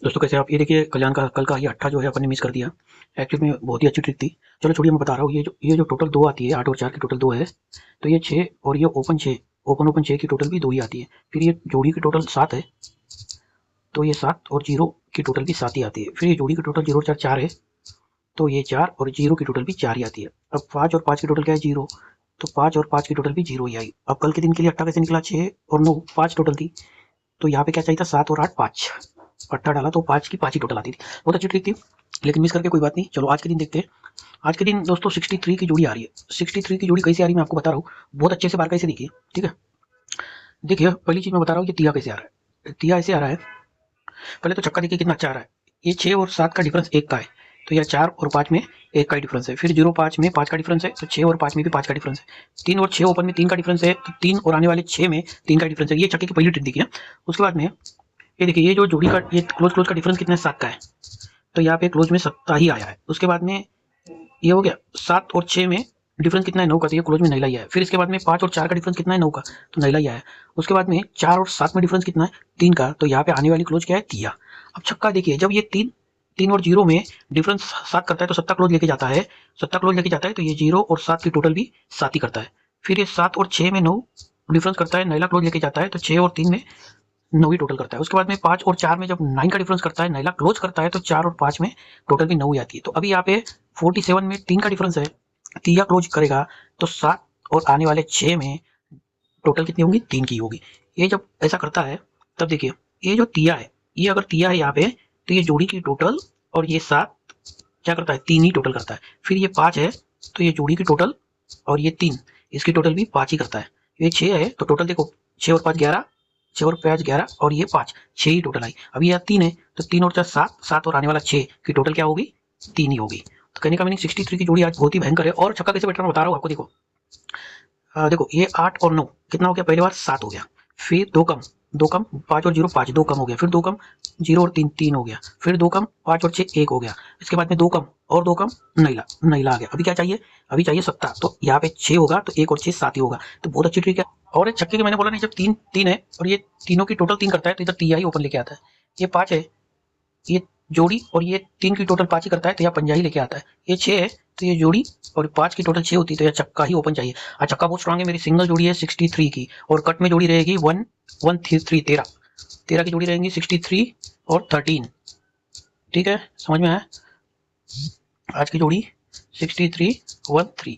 दोस्तों कैसे आप? ये देखिए कल्याण का कल का ये 8 जो है अपन ने मिस कर दिया। एक्चुअली में बहुत ही अच्छी ट्रिक थी। चलो छोड़िए, मैं बता रहा हूँ। ये जो टोटल 2 आती है, 8 और 4 की टोटल 2 है। तो ये 6 और ये ओपन 6, ओपन 6 की टोटल भी 2 ही आती है। फिर ये जोड़ी की टोटल 7 है, तो ये 7 और 0 की टोटल भी 7 ही आती है। फिर ये जोड़ी की टोटल 0 और 4 4 है, तो ये 4 और 0 की टोटल भी 4 ही आती है। अब 5 और 5 की टोटल क्या है? 0। तो 5 और 5 की टोटल भी 0 ही आई। अब कल के दिन के लिए 8 कैसे निकला? 6 और 9 5 टोटल थी। तो यहाँ पे क्या चाहिए था? 7 और 8 5। 8 डाला तो 5 की 5 ही टोटल आती थी। बहुत अच्छी ट्रिक थी, लेकिन मिस करके कोई बात नहीं। चलो आज के दिन देखते हैं। आज के दिन दोस्तों 63 की जोड़ी आ रही है। 63 की जोड़ी कैसे आ रही है मैं आपको बता रहा हूँ। बहुत अच्छे से बार कैसे देखिए, ठीक है। देखिए पहली चीज मैं बता रहा हूँ, ये तिया कैसे आ रहा है। तिया ऐसे आ रहा है, पहले तो छक्का देखिए कितना अच्छा आ रहा है। ये 6 और 7 का डिफरेंस 1 का है, तो यह 4 और 5 में 1 का डिफरेंस है। फिर 0 5 में 5 का डिफरेंस है, तो 6 और 5 में भी 5 का डिफरेंस है। 3 और 6 ओपन में 3 का डिफरेंस है, तो 3 और आने वाले 6 में 3 का डिफरेंस है। ये छक्के की पहली ट्रिक देखिए। उसके बाद में ये देखिए, ये जो जोड़ी का ये क्लोज क्लोज का डिफरेंस कितना है? 7 का है, तो यहाँ पे क्लोज में 7 ही आया है। उसके बाद में ये हो गया। 7 और 6 में डिफरेंस कितना है? 9 का, तो ये क्लोज में नहीं लाया है। फिर इसके बाद में 5 और 4 का डिफरेंस कितना है? 9 का, तो नहीं लाया है। उसके बाद में 4 और 7 में डिफरेंस कितना है? 3 का, तो यहाँ पे आने वाली क्लोज क्या है? दिया। अब छक्का देखिए, जब ये 3 और 0 में डिफरेंस 7 करता है, तो 7 क्लोज लेके जाता है। 7 क्लोज लेके जाता है, तो ये 0 और 7 की टोटल भी 7 ही करता है। फिर ये 7 और 6 में 9 डिफरेंस करता है, नैला क्लोज लेके जाता है, तो 6 और 3 में 9 ही टोटल करता है। उसके बाद में 5 और 4 में जब 9 का डिफरेंस करता है, नैला क्लोज करता है, तो 4 और 5 में टोटल भी 9 ही आती है। तो अभी यहाँ पे 47 में 3 का डिफरेंस है, तिया क्लोज करेगा तो 7 और आने वाले 6 में टोटल कितनी होंगी? 3 की होगी। ये जब ऐसा करता है तब देखिए, ये जो तिया है, ये अगर तिया है यहाँ पे, तो ये जोड़ी की टोटल और ये 7 क्या करता है? 3 ही टोटल करता है। फिर ये 5 है, तो ये जोड़ी की टोटल और ये 3 इसकी टोटल भी 5 ही करता है। ये 6 है, तो टोटल देखो 6 और 5 11, 6 और 5 11 और ये 5, 6 ही टोटल आई। अभी यह 3 है, तो 3 और 4 7, 7 और आने वाला 6 की टोटल क्या होगी? 3 ही होगी। तो कहने का मीनिंग 63 की जोड़ी आज बहुत ही भयंकर है। और छक्का कैसे बैठ रहा हूँ बता रहा हूँ आपको। देखो देखो, ये 8 और 9 कितना हो गया? पहली बार 7 हो गया। फिर 2 कम, 2 कम 5 और 0 5, 2 कम हो गया। फिर 2 कम 0 और 3 3 हो गया। फिर 2 कम 5 और 6 1 हो गया। इसके बाद में 2 कम और 2 कम नैला नैला आ गया। अभी क्या चाहिए? अभी चाहिए 7, तो यहाँ पे 6 होगा, तो 1 और 6 7 ही होगा। तो बहुत अच्छी ट्रिक है। और ये छक्के की मैंने बोला नहीं, जब 3 3 है और ये तीनों की टोटल 3 करता है, तो इधर तिया ही ओपन लेके आता है। ये 5 है, ये जोड़ी और ये 3 की टोटल 5 ही करता है, तो यहाँ पंजा ही लेके आता है। ये 6 है, तो ये जोड़ी और 5 की टोटल 6 होती है, तो यह छक्का ही ओपन चाहिए। छक्का बहुत स्ट्रांग है। मेरी सिंगल जोड़ी है 63 की, और कट में जोड़ी रहेगी 1 1 3 13 13 की जोड़ी रहेंगी 63 और 13। ठीक है, समझ में आया? आज की जोड़ी 63 1 3।